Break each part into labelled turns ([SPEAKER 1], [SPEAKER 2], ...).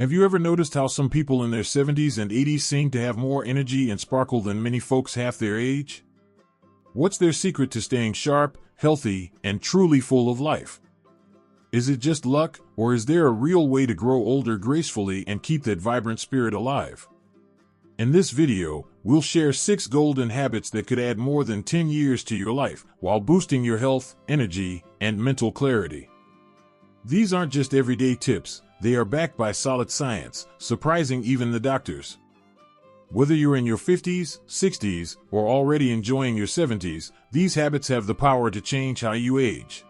[SPEAKER 1] Have you ever noticed how some people in their 70s and 80s seem to have more energy and sparkle than many folks half their age? What's their secret to staying sharp, healthy, and truly full of life? Is it just luck, or is there a real way to grow older gracefully and keep that vibrant spirit alive? In this video, we'll share 6 golden habits that could add more than 10 years to your life while boosting your health, energy, and mental clarity. These aren't just everyday tips, they are backed by solid science, surprising even the doctors. Whether you're in your 50s, 60s, or already enjoying your 70s, these habits have the power to change how you age.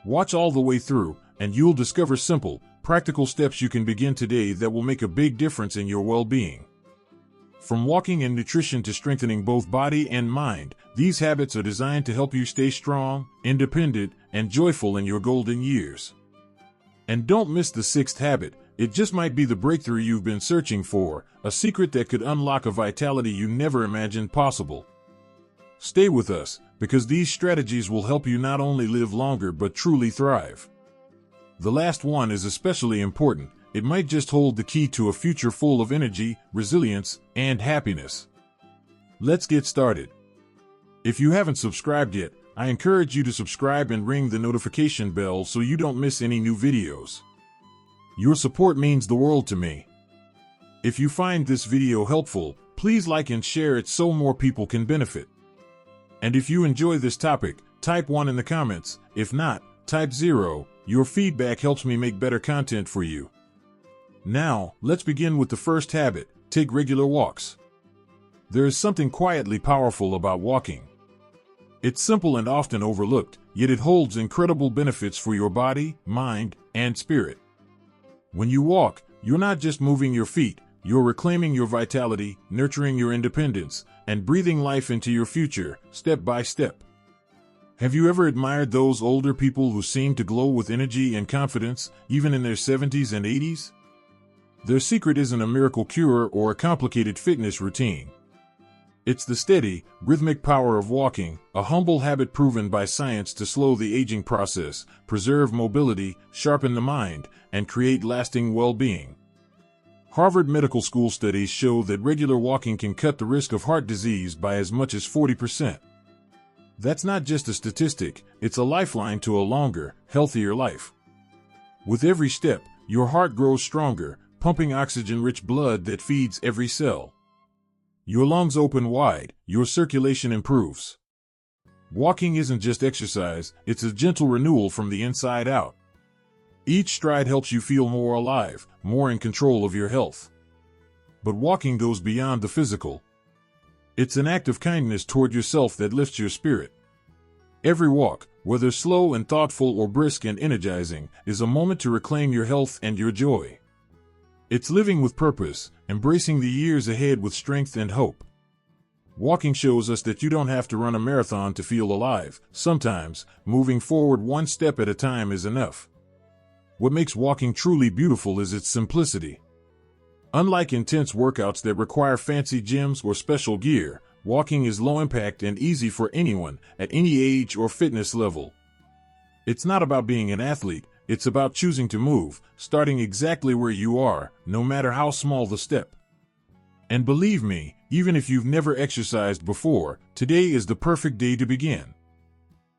[SPEAKER 1] Watch all the way through, and you'll discover simple, practical steps you can begin today that will make a big difference in your well-being. From walking and nutrition to strengthening both body and mind, these habits are designed to help you stay strong, independent, and joyful in your golden years. And don't miss the 6th habit. It just might be the breakthrough you've been searching for, a secret that could unlock a vitality you never imagined possible. Stay with us, because these strategies will help you not only live longer but truly thrive. The last one is especially important. It might just hold the key to a future full of energy, resilience, and happiness. Let's get started. If you haven't subscribed yet, I encourage you to subscribe and ring the notification bell so you don't miss any new videos. Your support means the world to me. If you find this video helpful, please like and share it so more people can benefit. And if you enjoy this topic, type 1 in the comments. If not, type 0. Your feedback helps me make better content for you. Now, let's begin with the first habit: take regular walks. There is something quietly powerful about walking. It's simple and often overlooked, yet it holds incredible benefits for your body, mind, and spirit. When you walk, you're not just moving your feet, you're reclaiming your vitality, nurturing your independence, and breathing life into your future, step by step. Have you ever admired those older people who seem to glow with energy and confidence, even in their 70s and 80s? Their secret isn't a miracle cure or a complicated fitness routine. It's the steady, rhythmic power of walking, a humble habit proven by science to slow the aging process, preserve mobility, sharpen the mind, and create lasting well-being. Harvard Medical School studies show that regular walking can cut the risk of heart disease by as much as 40%. That's not just a statistic, it's a lifeline to a longer, healthier life. With every step, your heart grows stronger, pumping oxygen-rich blood that feeds every cell. Your lungs open wide, your circulation improves. Walking isn't just exercise, it's a gentle renewal from the inside out. Each stride helps you feel more alive, more in control of your health. But walking goes beyond the physical. It's an act of kindness toward yourself that lifts your spirit. Every walk, whether slow and thoughtful or brisk and energizing, is a moment to reclaim your health and your joy. It's living with purpose, embracing the years ahead with strength and hope. Walking shows us that you don't have to run a marathon to feel alive. Sometimes, moving forward one step at a time is enough. What makes walking truly beautiful is its simplicity. Unlike intense workouts that require fancy gyms or special gear, walking is low impact and easy for anyone, at any age or fitness level. It's not about being an athlete. It's about choosing to move, starting exactly where you are, no matter how small the step. And believe me, even if you've never exercised before, today is the perfect day to begin.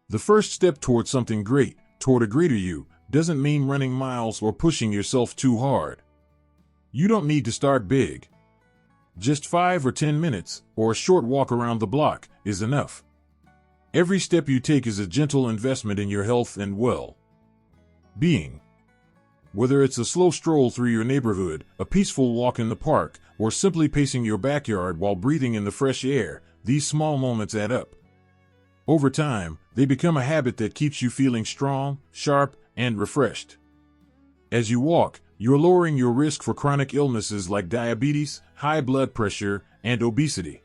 [SPEAKER 1] The first step toward something great, toward a greater you, doesn't mean running miles or pushing yourself too hard. You don't need to start big. Just 5 or 10 minutes, or a short walk around the block, is enough. Every step you take is a gentle investment in your health and well-being. Whether it's a slow stroll through your neighborhood, a peaceful walk in the park, or simply pacing your backyard while breathing in the fresh air, these small moments add up. Over time, they become a habit that keeps you feeling strong, sharp, and refreshed. As you walk, you're lowering your risk for chronic illnesses like diabetes, high blood pressure, and obesity.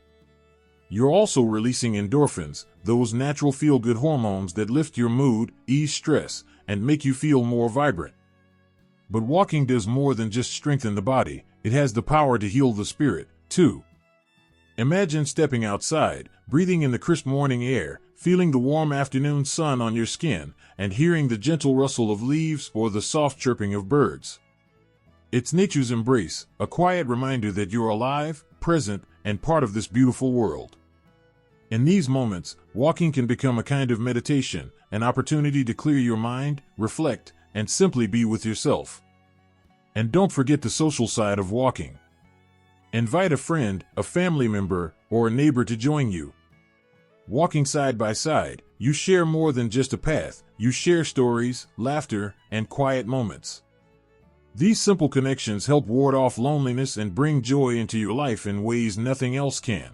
[SPEAKER 1] You're also releasing endorphins, those natural feel-good hormones that lift your mood, ease stress, and make you feel more vibrant. But walking does more than just strengthen the body, it has the power to heal the spirit, too. Imagine stepping outside, breathing in the crisp morning air, feeling the warm afternoon sun on your skin, and hearing the gentle rustle of leaves or the soft chirping of birds. It's nature's embrace, a quiet reminder that you're alive, present, and part of this beautiful world. In these moments, walking can become a kind of meditation, an opportunity to clear your mind, reflect, and simply be with yourself. And don't forget the social side of walking. Invite a friend, a family member, or a neighbor to join you. Walking side by side, you share more than just a path. You share stories, laughter, and quiet moments. These simple connections help ward off loneliness and bring joy into your life in ways nothing else can.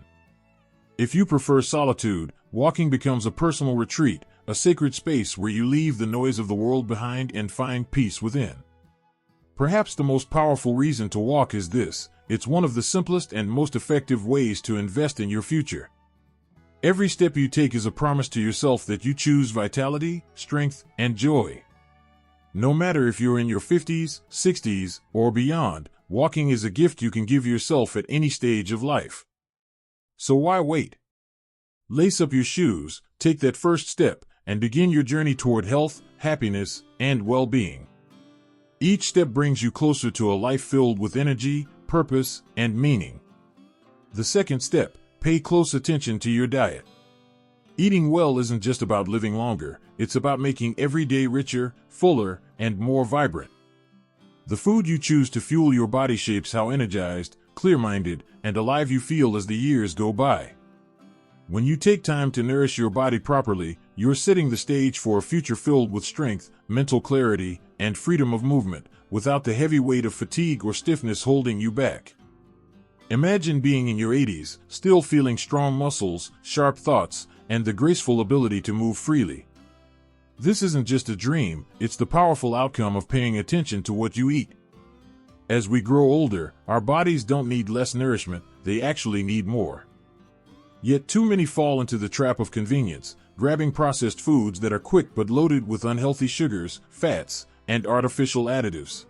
[SPEAKER 1] If you prefer solitude, walking becomes a personal retreat, a sacred space where you leave the noise of the world behind and find peace within. Perhaps the most powerful reason to walk is this: it's one of the simplest and most effective ways to invest in your future. Every step you take is a promise to yourself that you choose vitality, strength, and joy. No matter if you're in your 50s, 60s, or beyond, walking is a gift you can give yourself at any stage of life. So why wait? Lace up your shoes, take that first step, and begin your journey toward health, happiness, and well-being. Each step brings you closer to a life filled with energy, purpose, and meaning. The second step: pay close attention to your diet. Eating well isn't just about living longer, it's about making every day richer, fuller, and more vibrant. The food you choose to fuel your body shapes how energized, clear-minded, and alive you feel as the years go by. When you take time to nourish your body properly, you're setting the stage for a future filled with strength, mental clarity, and freedom of movement, without the heavy weight of fatigue or stiffness holding you back. Imagine being in your 80s, still feeling strong muscles, sharp thoughts, and the graceful ability to move freely. This isn't just a dream, it's the powerful outcome of paying attention to what you eat. As we grow older, our bodies don't need less nourishment, they actually need more. Yet too many fall into the trap of convenience, grabbing processed foods that are quick but loaded with unhealthy sugars, fats, and artificial additives.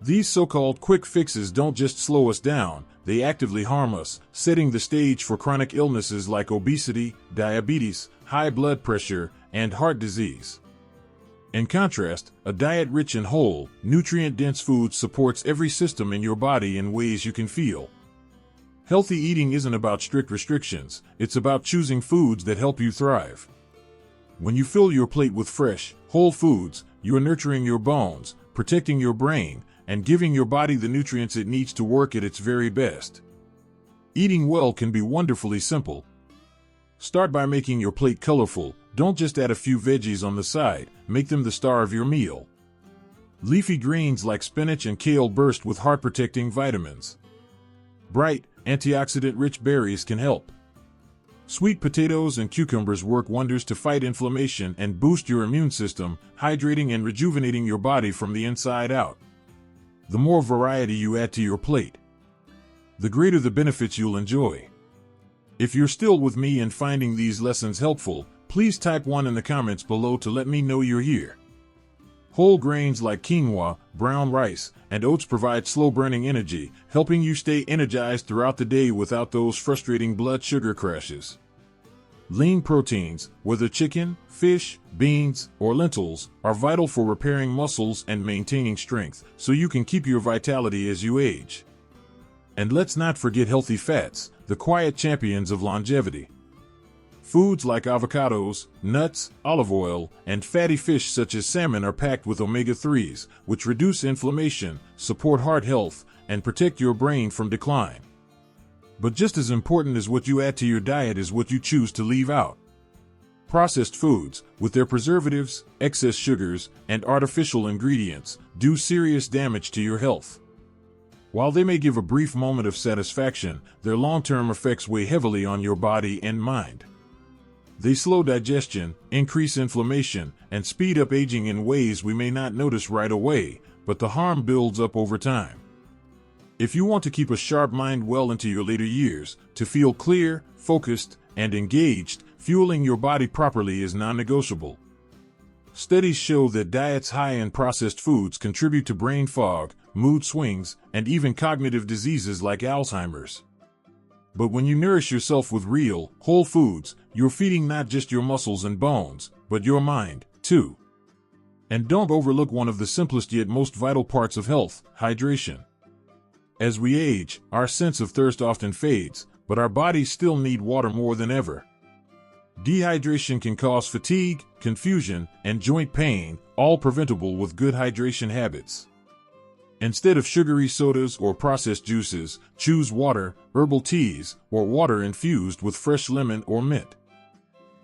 [SPEAKER 1] These so-called quick fixes don't just slow us down, they actively harm us, setting the stage for chronic illnesses like obesity, diabetes, high blood pressure, and heart disease. In contrast, a diet rich in whole, nutrient-dense food supports every system in your body in ways you can feel. Healthy eating isn't about strict restrictions, it's about choosing foods that help you thrive. When you fill your plate with fresh, whole foods, you are nurturing your bones, protecting your brain, and giving your body the nutrients it needs to work at its very best. Eating well can be wonderfully simple. Start by making your plate colorful. Don't just add a few veggies on the side, make them the star of your meal. Leafy greens like spinach and kale burst with heart-protecting vitamins. Bright, antioxidant-rich berries can help. Sweet potatoes and cucumbers work wonders to fight inflammation and boost your immune system, hydrating and rejuvenating your body from the inside out. The more variety you add to your plate, the greater the benefits you'll enjoy. If you're still with me and finding these lessons helpful, please type 1 in the comments below to let me know you're here. Whole grains like quinoa, brown rice, and oats provide slow-burning energy, helping you stay energized throughout the day without those frustrating blood sugar crashes. Lean proteins, whether chicken, fish, beans, or lentils, are vital for repairing muscles and maintaining strength, so you can keep your vitality as you age. And let's not forget healthy fats, the quiet champions of longevity. Foods like avocados, nuts, olive oil, and fatty fish such as salmon are packed with omega-3s, which reduce inflammation, support heart health, and protect your brain from decline. But just as important as what you add to your diet is what you choose to leave out. Processed foods, with their preservatives, excess sugars, and artificial ingredients, do serious damage to your health. While they may give a brief moment of satisfaction, their long-term effects weigh heavily on your body and mind. They slow digestion, increase inflammation, and speed up aging in ways we may not notice right away, but the harm builds up over time. If you want to keep a sharp mind well into your later years, to feel clear, focused, and engaged, fueling your body properly is non-negotiable. Studies show that diets high in processed foods contribute to brain fog, mood swings, and even cognitive diseases like Alzheimer's. But when you nourish yourself with real, whole foods, you're feeding not just your muscles and bones, but your mind, too. And don't overlook one of the simplest yet most vital parts of health: hydration. As we age, our sense of thirst often fades, but our bodies still need water more than ever. Dehydration can cause fatigue, confusion, and joint pain, all preventable with good hydration habits. Instead of sugary sodas or processed juices, choose water, herbal teas, or water infused with fresh lemon or mint.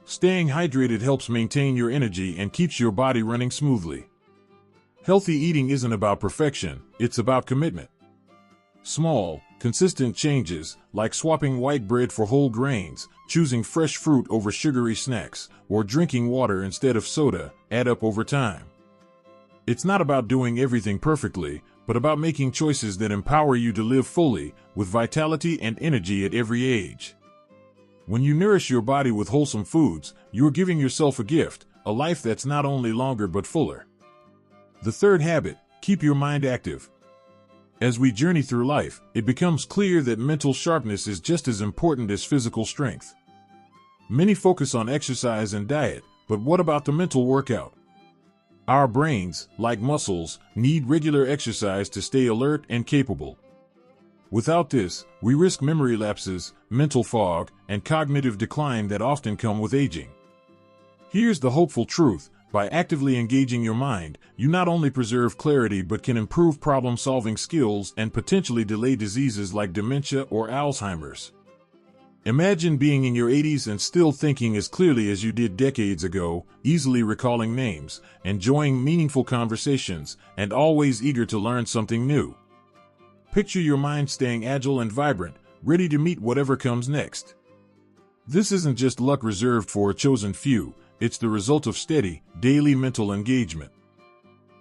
[SPEAKER 1] Staying hydrated helps maintain your energy and keeps your body running smoothly. Healthy eating isn't about perfection, it's about commitment. Small, consistent changes, like swapping white bread for whole grains, choosing fresh fruit over sugary snacks, or drinking water instead of soda, add up over time. It's not about doing everything perfectly, but about making choices that empower you to live fully, with vitality and energy at every age. When you nourish your body with wholesome foods, you're giving yourself a gift, a life that's not only longer but fuller. The third habit: keep your mind active. As we journey through life, it becomes clear that mental sharpness is just as important as physical strength. Many focus on exercise and diet, but what about the mental workout? Our brains, like muscles, need regular exercise to stay alert and capable. Without this, we risk memory lapses, mental fog, and cognitive decline that often come with aging. Here's the hopeful truth: by actively engaging your mind, you not only preserve clarity but can improve problem-solving skills and potentially delay diseases like dementia or Alzheimer's. Imagine being in your 80s and still thinking as clearly as you did decades ago, easily recalling names, enjoying meaningful conversations, and always eager to learn something new. Picture your mind staying agile and vibrant, ready to meet whatever comes next. This isn't just luck reserved for a chosen few, it's the result of steady, daily mental engagement.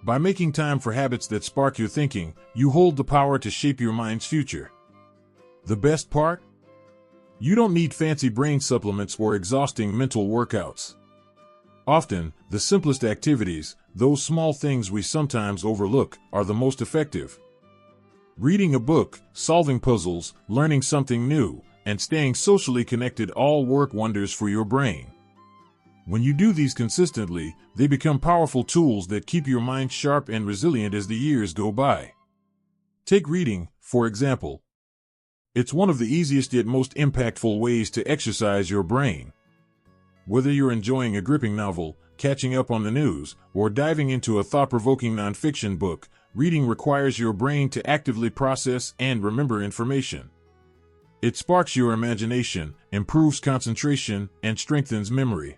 [SPEAKER 1] By making time for habits that spark your thinking, you hold the power to shape your mind's future. The best part? You don't need fancy brain supplements or exhausting mental workouts. Often, the simplest activities, those small things we sometimes overlook, are the most effective. Reading a book, solving puzzles, learning something new, and staying socially connected all work wonders for your brain. When you do these consistently, they become powerful tools that keep your mind sharp and resilient as the years go by. Take reading, for example. It's one of the easiest yet most impactful ways to exercise your brain. Whether you're enjoying a gripping novel, catching up on the news, or diving into a thought-provoking nonfiction book, reading requires your brain to actively process and remember information. It sparks your imagination, improves concentration, and strengthens memory.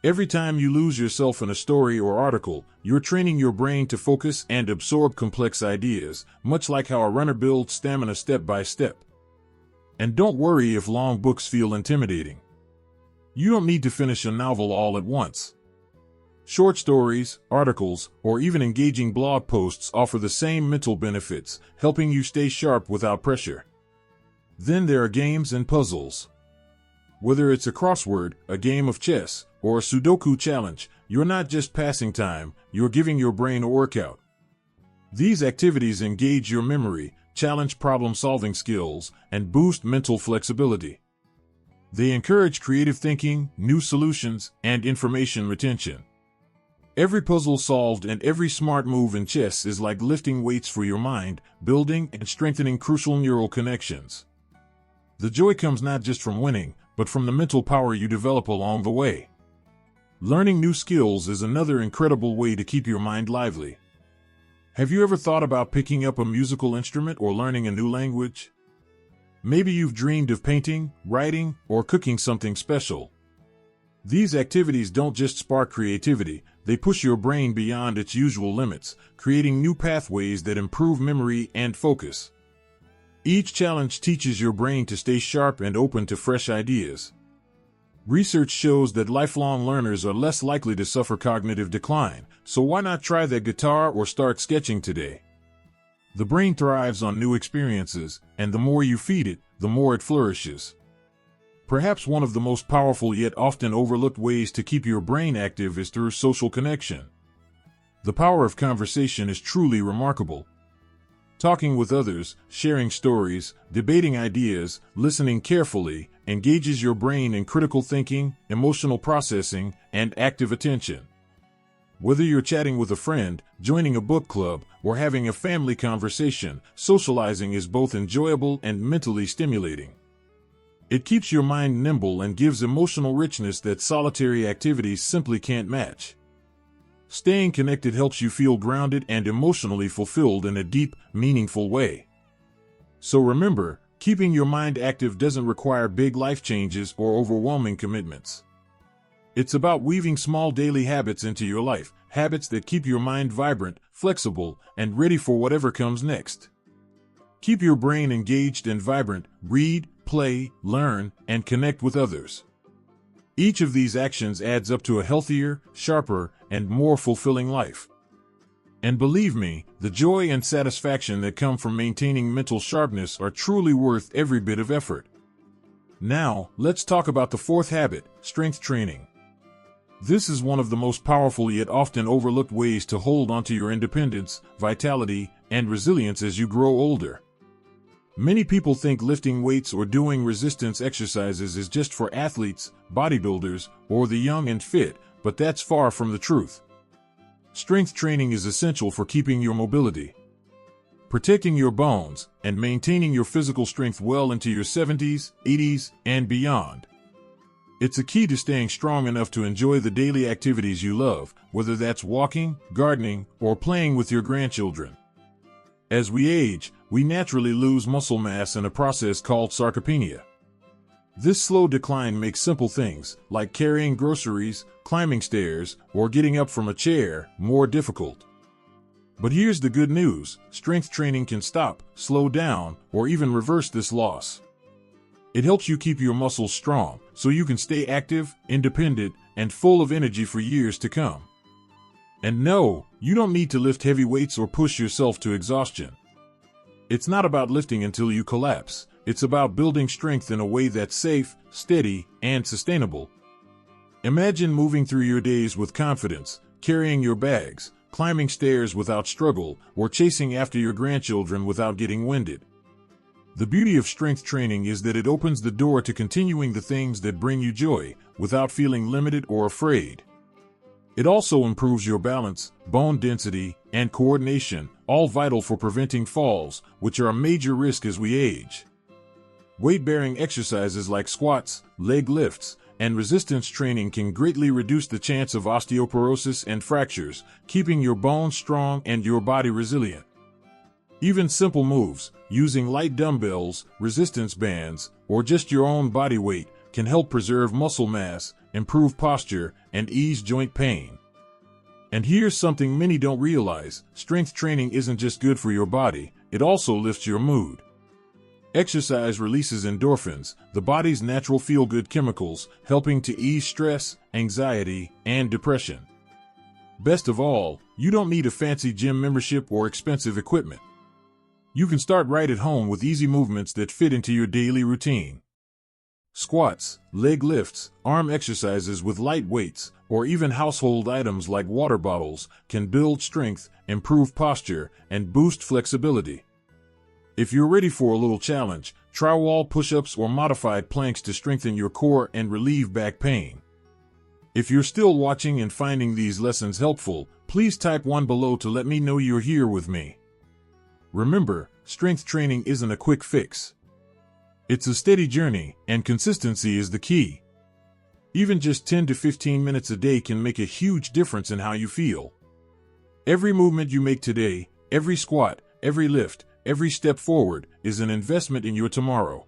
[SPEAKER 1] Every time you lose yourself in a story or article, you're training your brain to focus and absorb complex ideas, much like how a runner builds stamina step by step. And don't worry if long books feel intimidating. You don't need to finish a novel all at once. Short stories, articles, or even engaging blog posts offer the same mental benefits, helping you stay sharp without pressure. Then there are games and puzzles. Whether it's a crossword, a game of chess, or a Sudoku challenge, you're not just passing time, you're giving your brain a workout. These activities engage your memory, challenge problem-solving skills, and boost mental flexibility. They encourage creative thinking, new solutions, and information retention. Every puzzle solved and every smart move in chess is like lifting weights for your mind, building and strengthening crucial neural connections. The joy comes not just from winning, but from the mental power you develop along the way. Learning new skills is another incredible way to keep your mind lively. Have you ever thought about picking up a musical instrument or learning a new language? Maybe you've dreamed of painting, writing, or cooking something special. These activities don't just spark creativity, they push your brain beyond its usual limits, creating new pathways that improve memory and focus. Each challenge teaches your brain to stay sharp and open to fresh ideas. Research shows that lifelong learners are less likely to suffer cognitive decline, so why not try the guitar or start sketching today? The brain thrives on new experiences, and the more you feed it, the more it flourishes. Perhaps one of the most powerful yet often overlooked ways to keep your brain active is through social connection. The power of conversation is truly remarkable. Talking with others, sharing stories, debating ideas, listening carefully, engages your brain in critical thinking, emotional processing, and active attention. Whether you're chatting with a friend, joining a book club, or having a family conversation, socializing is both enjoyable and mentally stimulating. It keeps your mind nimble and gives emotional richness that solitary activities simply can't match. Staying connected helps you feel grounded and emotionally fulfilled in a deep, meaningful way. So remember, keeping your mind active doesn't require big life changes or overwhelming commitments. It's about weaving small daily habits into your life, habits that keep your mind vibrant, flexible, and ready for whatever comes next. Keep your brain engaged and vibrant, read, play, learn, and connect with others. Each of these actions adds up to a healthier, sharper, and more fulfilling life. And believe me, the joy and satisfaction that come from maintaining mental sharpness are truly worth every bit of effort. Now, let's talk about the fourth habit, strength training. This is one of the most powerful yet often overlooked ways to hold onto your independence, vitality, and resilience as you grow older. Many people think lifting weights or doing resistance exercises is just for athletes, bodybuilders, or the young and fit, but that's far from the truth. Strength training is essential for keeping your mobility, protecting your bones, and maintaining your physical strength well into your 70s, 80s, and beyond. It's a key to staying strong enough to enjoy the daily activities you love, whether that's walking, gardening, or playing with your grandchildren. As we age, we naturally lose muscle mass in a process called sarcopenia. This slow decline makes simple things, like carrying groceries, climbing stairs, or getting up from a chair, more difficult. But here's the good news: strength training can stop, slow down, or even reverse this loss. It helps you keep your muscles strong, so you can stay active, independent, and full of energy for years to come. And no, you don't need to lift heavy weights or push yourself to exhaustion. It's not about lifting until you collapse. It's about building strength in a way that's safe, steady, and sustainable. Imagine moving through your days with confidence, carrying your bags, climbing stairs without struggle, or chasing after your grandchildren without getting winded. The beauty of strength training is that it opens the door to continuing the things that bring you joy, without feeling limited or afraid. It also improves your balance, bone density, and coordination, all vital for preventing falls, which are a major risk as we age. Weight-bearing exercises like squats, leg lifts, and resistance training can greatly reduce the chance of osteoporosis and fractures, keeping your bones strong and your body resilient. Even simple moves, using light dumbbells, resistance bands, or just your own body weight, can help preserve muscle mass, improve posture, and ease joint pain. And here's something many don't realize: strength training isn't just good for your body, it also lifts your mood. Exercise releases endorphins, the body's natural feel-good chemicals, helping to ease stress, anxiety, and depression. Best of all, you don't need a fancy gym membership or expensive equipment. You can start right at home with easy movements that fit into your daily routine. Squats, leg lifts, arm exercises with light weights, or even household items like water bottles can build strength, improve posture, and boost flexibility. If you're ready for a little challenge, try wall push-ups or modified planks to strengthen your core and relieve back pain. If you're still watching and finding these lessons helpful, please type 1 below to let me know you're here with me. Remember, strength training isn't a quick fix. It's a steady journey, and consistency is the key. Even just 10 to 15 minutes a day can make a huge difference in how you feel. Every movement you make today, every squat, every lift, every step forward, is an investment in your tomorrow.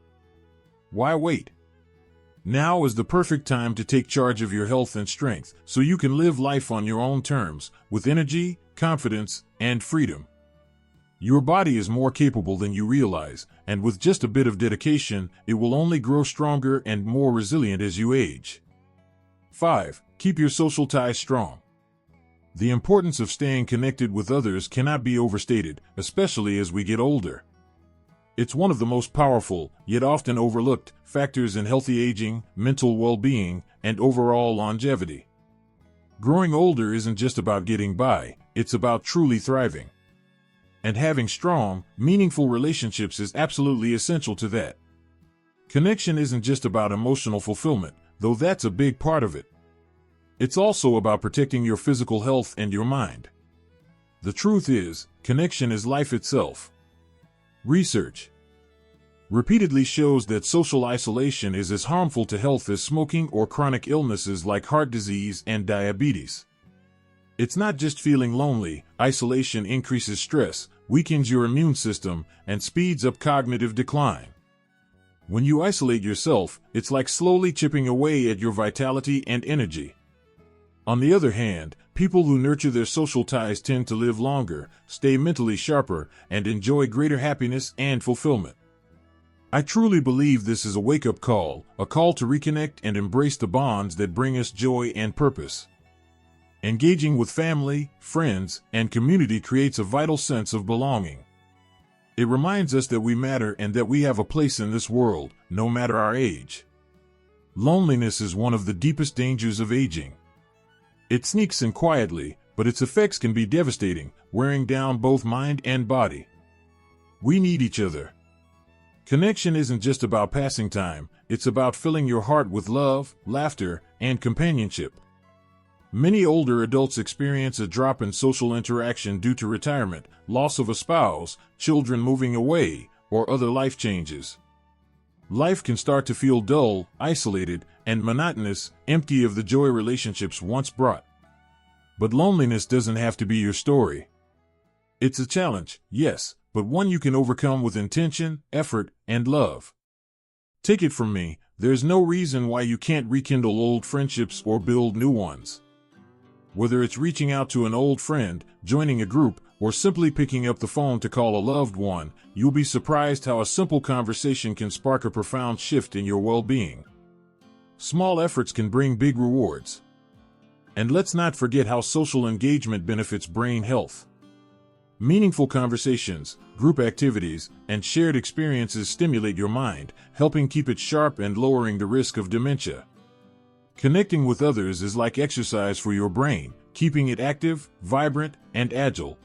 [SPEAKER 1] Why wait? Now is the perfect time to take charge of your health and strength, so you can live life on your own terms, with energy, confidence, and freedom. Your body is more capable than you realize, and with just a bit of dedication, it will only grow stronger and more resilient as you age. 5. Keep your social ties strong. The importance of staying connected with others cannot be overstated, especially as we get older. It's one of the most powerful, yet often overlooked, factors in healthy aging, mental well-being, and overall longevity. Growing older isn't just about getting by, it's about truly thriving. And having strong, meaningful relationships is absolutely essential to that. Connection isn't just about emotional fulfillment, though that's a big part of it. It's also about protecting your physical health and your mind. The truth is, connection is life itself. Research repeatedly shows that social isolation is as harmful to health as smoking or chronic illnesses like heart disease and diabetes. It's not just feeling lonely. Isolation increases stress, weakens your immune system, and speeds up cognitive decline. When you isolate yourself, it's like slowly chipping away at your vitality and energy. On the other hand, people who nurture their social ties tend to live longer, stay mentally sharper, and enjoy greater happiness and fulfillment. I truly believe this is a wake-up call, a call to reconnect and embrace the bonds that bring us joy and purpose. Engaging with family, friends, and community creates a vital sense of belonging. It reminds us that we matter and that we have a place in this world, no matter our age. Loneliness is one of the deepest dangers of aging. It sneaks in quietly, but its effects can be devastating, wearing down both mind and body. We need each other. Connection isn't just about passing time, it's about filling your heart with love, laughter, and companionship. Many older adults experience a drop in social interaction due to retirement, loss of a spouse, children moving away, or other life changes. Life can start to feel dull, isolated, and monotonous, empty of the joy relationships once brought. But loneliness doesn't have to be your story. It's a challenge, yes, but one you can overcome with intention, effort, and love. Take it from me, there's no reason why you can't rekindle old friendships or build new ones. Whether it's reaching out to an old friend, joining a group, or simply picking up the phone to call a loved one, you'll be surprised how a simple conversation can spark a profound shift in your well-being. Small efforts can bring big rewards. And let's not forget how social engagement benefits brain health. Meaningful conversations, group activities, and shared experiences stimulate your mind, helping keep it sharp and lowering the risk of dementia. Connecting with others is like exercise for your brain, keeping it active, vibrant, and agile.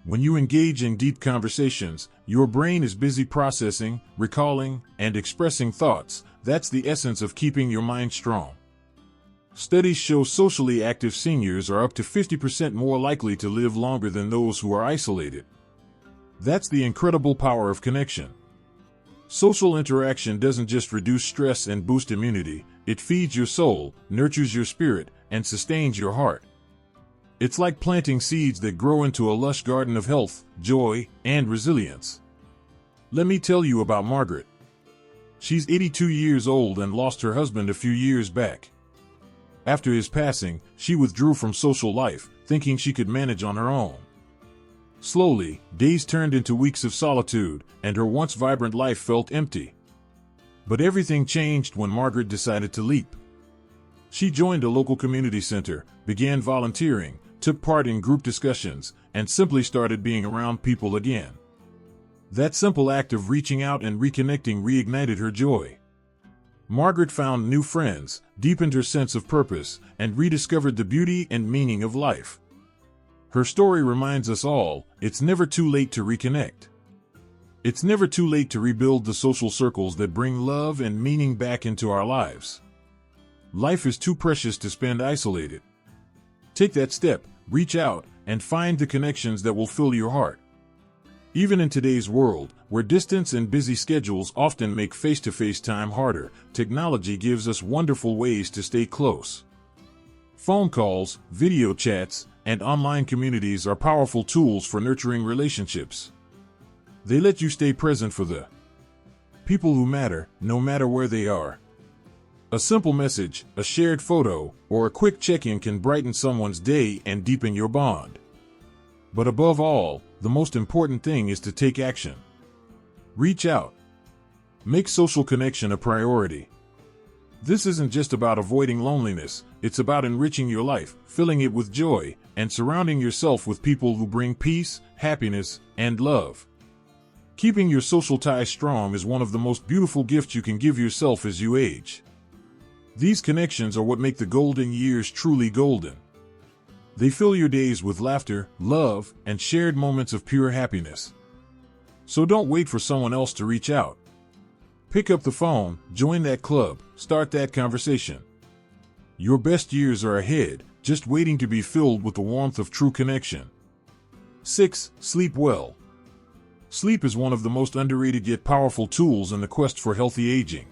[SPEAKER 1] When you engage in deep conversations, your brain is busy processing, recalling, and expressing thoughts. That's the essence of keeping your mind strong. Studies show socially active seniors are up to 50% more likely to live longer than those who are isolated. That's the incredible power of connection. Social interaction doesn't just reduce stress and boost immunity, it feeds your soul, nurtures your spirit, and sustains your heart. It's like planting seeds that grow into a lush garden of health, joy, and resilience. Let me tell you about Margaret. She's 82 years old and lost her husband a few years back. After his passing, she withdrew from social life, thinking she could manage on her own. Slowly, days turned into weeks of solitude, and her once vibrant life felt empty. But everything changed when Margaret decided to leap. She joined a local community center, began volunteering, took part in group discussions, and simply started being around people again. That simple act of reaching out and reconnecting reignited her joy. Margaret found new friends, deepened her sense of purpose, and rediscovered the beauty and meaning of life. Her story reminds us all, it's never too late to reconnect. It's never too late to rebuild the social circles that bring love and meaning back into our lives. Life is too precious to spend isolated. Take that step, reach out, and find the connections that will fill your heart. Even in today's world, where distance and busy schedules often make face-to-face time harder, technology gives us wonderful ways to stay close. Phone calls, video chats, and online communities are powerful tools for nurturing relationships. They let you stay present for the people who matter, no matter where they are. A simple message, a shared photo, or a quick check-in can brighten someone's day and deepen your bond. But above all, the most important thing is to take action. Reach out. Make social connection a priority. This isn't just about avoiding loneliness, it's about enriching your life, filling it with joy, and surrounding yourself with people who bring peace, happiness, and love. Keeping your social ties strong is one of the most beautiful gifts you can give yourself as you age. These connections are what make the golden years truly golden. They fill your days with laughter, love, and shared moments of pure happiness. So don't wait for someone else to reach out. Pick up the phone, join that club, start that conversation. Your best years are ahead, just waiting to be filled with the warmth of true connection. 6. Sleep well. Sleep is one of the most underrated yet powerful tools in the quest for healthy aging.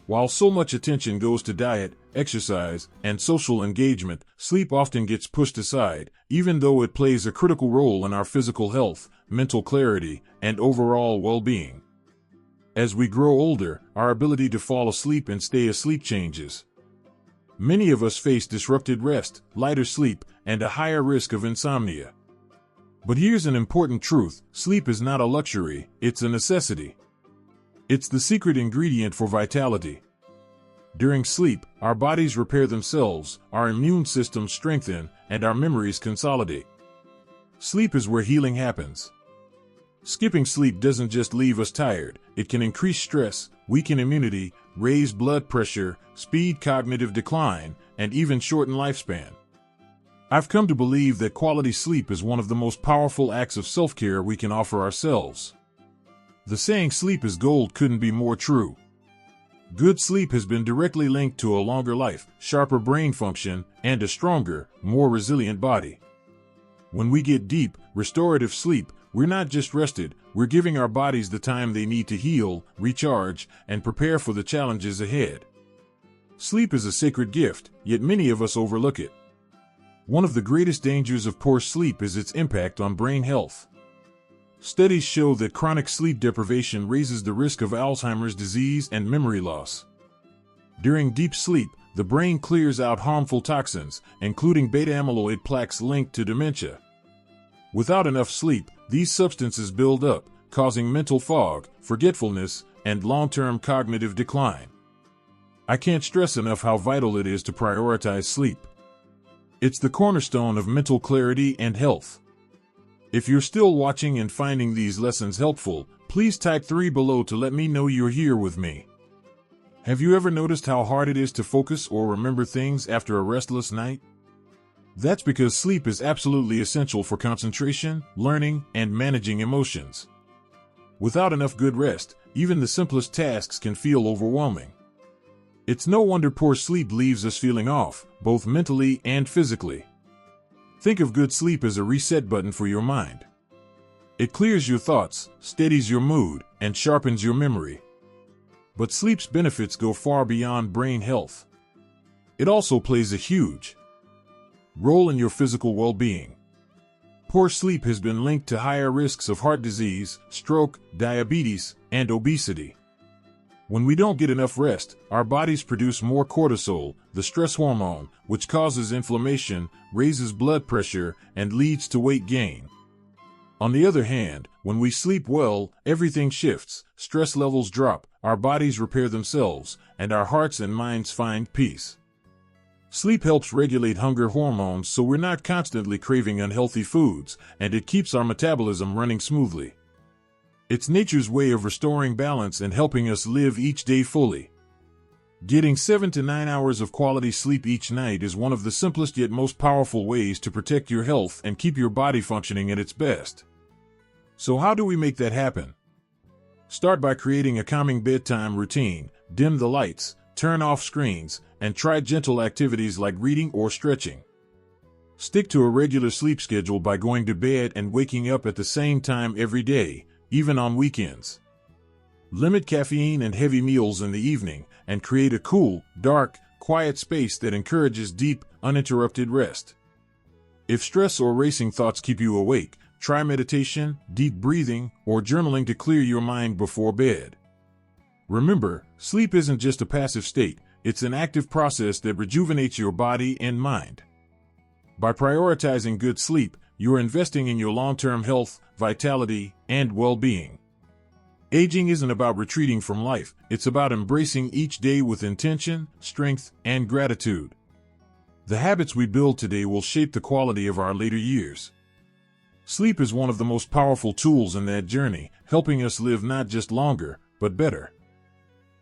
[SPEAKER 1] While so much attention goes to diet, exercise, and social engagement, sleep often gets pushed aside, even though it plays a critical role in our physical health, mental clarity, and overall well-being. As we grow older, our ability to fall asleep and stay asleep changes. Many of us face disrupted rest, lighter sleep, and a higher risk of insomnia. But here's an important truth: sleep is not a luxury, it's a necessity. It's the secret ingredient for vitality. During sleep, our bodies repair themselves, our immune systems strengthen, and our memories consolidate. Sleep is where healing happens. Skipping sleep doesn't just leave us tired, it can increase stress, weaken immunity, raise blood pressure, speed cognitive decline, and even shorten lifespan. I've come to believe that quality sleep is one of the most powerful acts of self-care we can offer ourselves. The saying "sleep is gold" couldn't be more true. Good sleep has been directly linked to a longer life, sharper brain function, and a stronger, more resilient body. When we get deep, restorative sleep, we're not just rested, we're giving our bodies the time they need to heal, recharge, and prepare for the challenges ahead. Sleep is a sacred gift, yet many of us overlook it. One of the greatest dangers of poor sleep is its impact on brain health. Studies show that chronic sleep deprivation raises the risk of Alzheimer's disease and memory loss. During deep sleep, the brain clears out harmful toxins, including beta-amyloid plaques linked to dementia. Without enough sleep, these substances build up, causing mental fog, forgetfulness, and long-term cognitive decline. I can't stress enough how vital it is to prioritize sleep. It's the cornerstone of mental clarity and health. If you're still watching and finding these lessons helpful, please type 3 below to let me know you're here with me. Have you ever noticed how hard it is to focus or remember things after a restless night? That's because sleep is absolutely essential for concentration, learning, and managing emotions. Without enough good rest, even the simplest tasks can feel overwhelming. It's no wonder poor sleep leaves us feeling off, both mentally and physically. Think of good sleep as a reset button for your mind. It clears your thoughts, steadies your mood, and sharpens your memory. But sleep's benefits go far beyond brain health. It also plays a huge role in your physical well-being. Poor sleep has been linked to higher risks of heart disease, stroke, diabetes, and obesity. When we don't get enough rest, our bodies produce more cortisol, the stress hormone, which causes inflammation, raises blood pressure, and leads to weight gain. On the other hand, when we sleep well, everything shifts, stress levels drop, our bodies repair themselves, and our hearts and minds find peace. Sleep helps regulate hunger hormones so we're not constantly craving unhealthy foods, and it keeps our metabolism running smoothly. It's nature's way of restoring balance and helping us live each day fully. Getting 7 to 9 hours of quality sleep each night is one of the simplest yet most powerful ways to protect your health and keep your body functioning at its best. So how do we make that happen? Start by creating a calming bedtime routine, dim the lights, turn off screens, and try gentle activities like reading or stretching. Stick to a regular sleep schedule by going to bed and waking up at the same time every day, even on weekends. Limit caffeine and heavy meals in the evening, and create a cool, dark, quiet space that encourages deep, uninterrupted rest. If stress or racing thoughts keep you awake, try meditation, deep breathing, or journaling to clear your mind before bed. Remember, sleep isn't just a passive state, it's an active process that rejuvenates your body and mind. By prioritizing good sleep, you're investing in your long-term health, vitality, and well-being. Aging isn't about retreating from life, it's about embracing each day with intention, strength, and gratitude. The habits we build today will shape the quality of our later years. Sleep is one of the most powerful tools in that journey, helping us live not just longer, but better.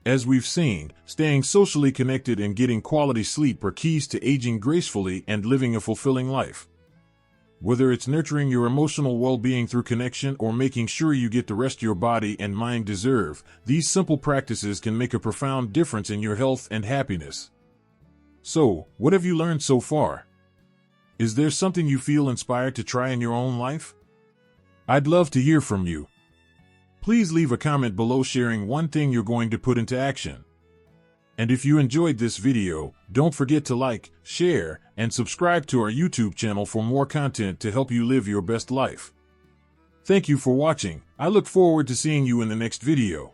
[SPEAKER 1] As we've seen, staying socially connected and getting quality sleep are keys to aging gracefully and living a fulfilling life. Whether it's nurturing your emotional well-being through connection or making sure you get the rest your body and mind deserve, these simple practices can make a profound difference in your health and happiness. So, what have you learned so far? Is there something you feel inspired to try in your own life? I'd love to hear from you. Please leave a comment below sharing one thing you're going to put into action. And if you enjoyed this video, don't forget to like, share, and subscribe to our YouTube channel for more content to help you live your best life. Thank you for watching. I look forward to seeing you in the next video.